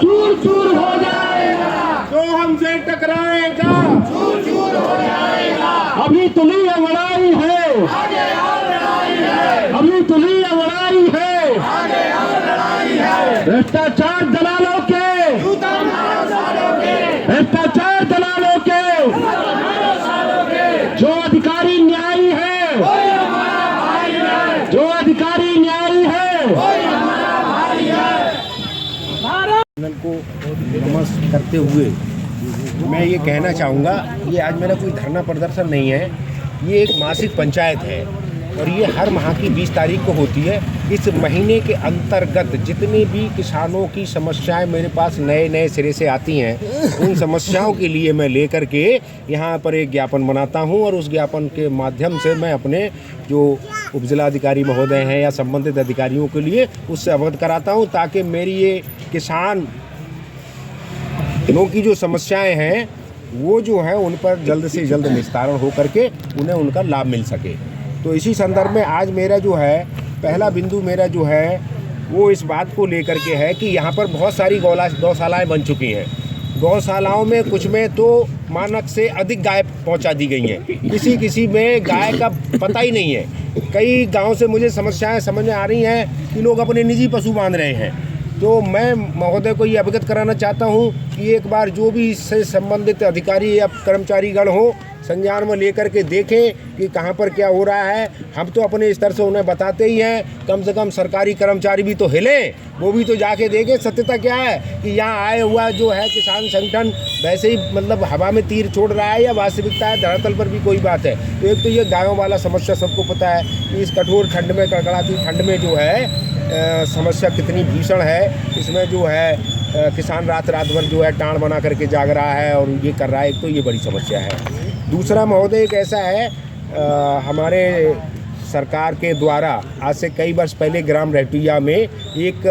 चूर चूर हो जाएगा। जो हमसे टकराएगा चूर चूर हो जाएगा। अभी तुली लड़ाई है, आगे और लड़ाई है। अभी तुली लड़ाई है, आगे और लड़ाई है। भ्रष्टाचार दलालों के, भ्रष्टाचार दलालों के, जो अधिकारी न्यायी है, जो अधिकारी न्यायी है, को नमस्कार करते हुए मैं ये कहना चाहूँगा, ये आज मेरा कोई धरना प्रदर्शन नहीं है, ये एक मासिक पंचायत है और ये हर माह की 20 तारीख को होती है। इस महीने के अंतर्गत जितनी भी किसानों की समस्याएं मेरे पास नए नए सिरे से आती हैं, उन समस्याओं के लिए मैं लेकर के यहाँ पर एक ज्ञापन बनाता हूँ और उस ज्ञापन के माध्यम से मैं अपने जो उपजिलाधिकारी महोदय हैं या संबंधित अधिकारियों के लिए उससे अवगत कराता हूँ, ताकि मेरी ये किसान की जो समस्याएं हैं वो जो है उन पर जल्द से जल्द निस्तारण हो करके उन्हें उनका लाभ मिल सके। तो इसी संदर्भ में आज मेरा जो है पहला बिंदु मेरा जो है वो इस बात को लेकर के है कि यहाँ पर बहुत सारी गौशालाएँ बन चुकी हैं। गौशालाओं में कुछ में तो मानक से अधिक गाय पहुँचा दी गई हैं, किसी में गाय का पता ही नहीं है। कई गाँव से मुझे समस्याएं समझ में आ रही हैं कि लोग अपने निजी पशु बांध रहे हैं। तो मैं महोदय को ये अवगत कराना चाहता हूँ कि एक बार जो भी इससे संबंधित अधिकारी या कर्मचारीगण हो संज्ञान में लेकर के देखें कि कहाँ पर क्या हो रहा है। हम तो अपने स्तर से उन्हें बताते ही हैं, कम से कम सरकारी कर्मचारी भी तो हिलें, वो भी तो जाके देखें सत्यता क्या है कि यहाँ आए हुआ जो है किसान संगठन वैसे ही मतलब हवा में तीर छोड़ रहा है या वास्तविकता है धरातल पर भी कोई बात है। तो एक तो ये गायों वाला समस्या सबको पता है कि इस कठोर ठंड में, कड़कड़ाती ठंड में जो है समस्या कितनी भीषण है। इसमें जो है किसान रात भर जो है टाँड़ बना करके जाग रहा है और ये कर रहा है। एक तो ये बड़ी समस्या है। दूसरा महोदय एक ऐसा है, हमारे सरकार के द्वारा आज से कई वर्ष पहले ग्राम रहटुया में एक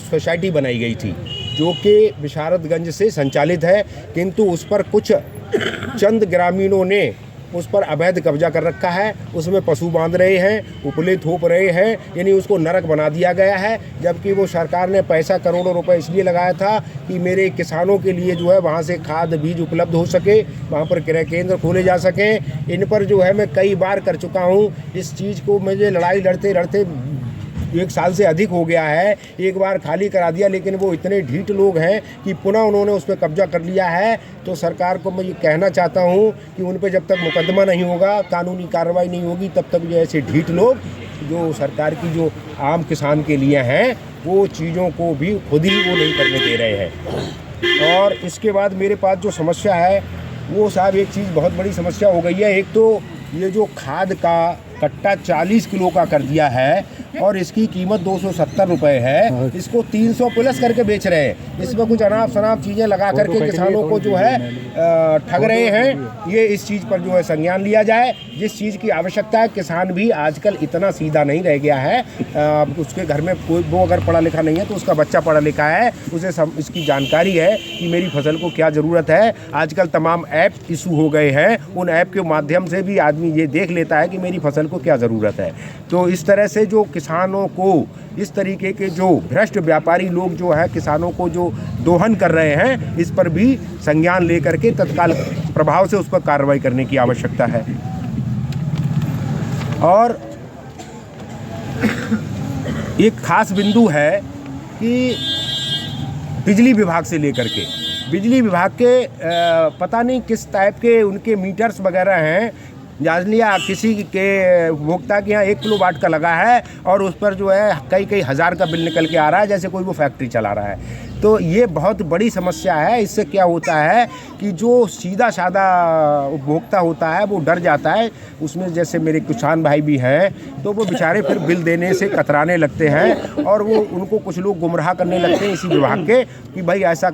सोसाइटी बनाई गई थी जो कि विशारदगंज से संचालित है, किंतु उस पर कुछ चंद ग्रामीणों ने उस पर अवैध कब्जा कर रखा है। उसमें पशु बांध रहे हैं, उपले थोप रहे हैं, यानी उसको नरक बना दिया गया है। जबकि वो सरकार ने पैसा करोड़ों रुपए इसलिए लगाया था कि मेरे किसानों के लिए जो है वहाँ से खाद बीज उपलब्ध हो सके, वहाँ पर क्रय केंद्र खोले जा सकें। इन पर जो है मैं कई बार कर चुका हूँ। इस चीज़ को मुझे लड़ाई लड़ते लड़ते 1 साल से अधिक हो गया है। एक बार खाली करा दिया, लेकिन वो इतने ढीठ लोग हैं कि पुनः उन्होंने उस पर कब्जा कर लिया है। तो सरकार को मैं ये कहना चाहता हूँ कि उन पर जब तक मुकदमा नहीं होगा, कानूनी कार्रवाई नहीं होगी, तब तक जो ऐसे ढीठ लोग जो सरकार की जो आम किसान के लिए हैं वो चीज़ों को भी खुद ही वो नहीं करने दे रहे हैं। और इसके बाद मेरे पास जो समस्या है वो साहब एक चीज़ बहुत बड़ी समस्या हो गई है। एक तो ये जो खाद का कट्टा 40 किलो का कर दिया है और इसकी कीमत 270 रुपये है, इसको 300 प्लस करके बेच रहे हैं। इसमें कुछ अनाप शनाप चीज़ें लगा करके किसानों को जो है ठग रहे हैं। ये इस चीज़ पर जो है संज्ञान लिया जाए। जिस चीज़ की आवश्यकता है, किसान भी आजकल इतना सीधा नहीं रह गया है। उसके घर में कोई वो अगर पढ़ा लिखा नहीं है तो उसका बच्चा पढ़ा लिखा है, उसे इसकी जानकारी है कि मेरी फसल को क्या ज़रूरत है। आजकल तमाम ऐप इशू हो गए हैं, उन ऐप के माध्यम से भी आदमी ये देख लेता है कि मेरी फसल को क्या ज़रूरत है। तो इस तरह से जो किसानों को इस तरीके के जो भ्रष्ट व्यापारी लोग जो है किसानों को जो दोहन कर रहे हैं, इस पर भी संज्ञान लेकर के तत्काल प्रभाव से उस पर कार्रवाई करने की आवश्यकता है। और एक खास बिंदु है कि बिजली विभाग से लेकर के बिजली विभाग के पता नहीं किस टाइप के उनके मीटर्स वगैरह हैं। जान लिया किसी के उपभोक्ता के यहाँ 1 किलोवाट का लगा है और उस पर जो है कई हज़ार का बिल निकल के आ रहा है, जैसे कोई वो फैक्ट्री चला रहा है। तो ये बहुत बड़ी समस्या है। इससे क्या होता है कि जो सीधा साधा उपभोक्ता होता है वो डर जाता है। उसमें जैसे मेरे किसान भाई भी हैं तो वो बेचारे फिर बिल देने से कतराने लगते हैं और वो उनको कुछ लोग गुमराह करने लगते हैं इसी विभाग के कि भाई ऐसा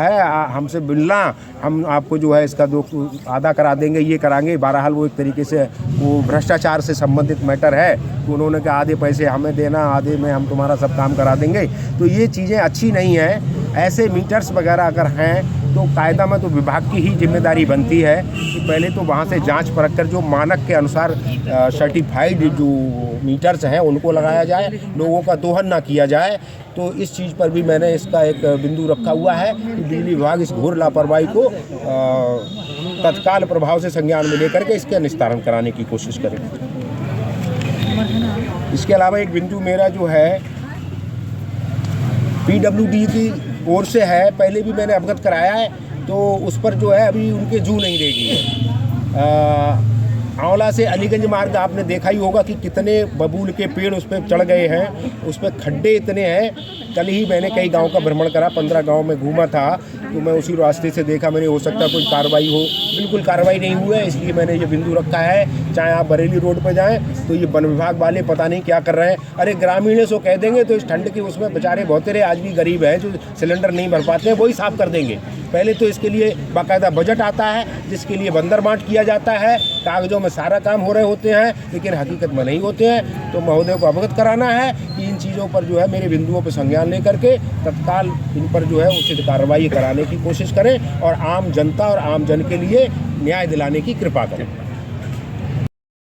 है, हमसे मिलना, हम आपको जो है इसका आधा करा देंगे, ये कराएंगे। बहरहाल वो एक तरीके से वो भ्रष्टाचार से संबंधित मैटर है। तो उन्होंने कहा आधे पैसे हमें देना, आधे में हम तुम्हारा सब काम करा देंगे। तो ये चीज़ें अच्छी नहीं हैं। ऐसे मीटर्स वगैरह अगर हैं तो कायदा में तो विभाग की ही जिम्मेदारी बनती है कि पहले तो वहाँ से जांच परख कर जो मानक के अनुसार सर्टिफाइड जो मीटर्स हैं उनको लगाया जाए, लोगों का दोहन ना किया जाए। तो इस चीज़ पर भी मैंने इसका एक बिंदु रखा हुआ है कि बिजली विभाग इस घोर लापरवाही को तत्काल प्रभाव से संज्ञान में लेकर के इसका निस्तारण कराने की कोशिश करें। इसके अलावा एक बिंदु मेरा जो है PWD की ओर से है, पहले भी मैंने अवगत कराया है, तो उस पर जो है अभी उनके जू नहीं रेगी है। आंवला से अलीगंज मार्ग आपने देखा ही होगा कि कितने बबूल के पेड़ उस पर चढ़ गए हैं, उस पर खड्डे इतने हैं। कल ही मैंने कई गांव का भ्रमण करा, 15 गांव में घूमा था, तो मैं उसी रास्ते से देखा मैंने, हो सकता कोई कार्रवाई हो, बिल्कुल कार्रवाई नहीं हुई है। इसलिए मैंने ये बिंदु रखा है, चाहे आप बरेली रोड पर जाएं तो ये वन विभाग वाले पता नहीं क्या कर रहे हैं। अरे ग्रामीणों से कह देंगे तो इस ठंड के उसमें बेचारे बहुत तेरे आज भी गरीब हैं जो सिलेंडर नहीं भर पाते हैं, वही साफ कर देंगे। पहले तो इसके लिए बाकायदा बजट आता है जिसके लिए बंदर बांट किया जाता है, कागजों में सारा काम हो रहे होते हैं लेकिन हकीकत में नहीं होते हैं। तो महोदय को अवगत कराना है कि इन चीज़ों पर जो है मेरे बिंदुओं पर संज्ञान लेकर के तत्काल इन पर जो है उचित कार्रवाई कराने की कोशिश करें और आम जनता और आम जन के लिए न्याय दिलाने की कृपा करें।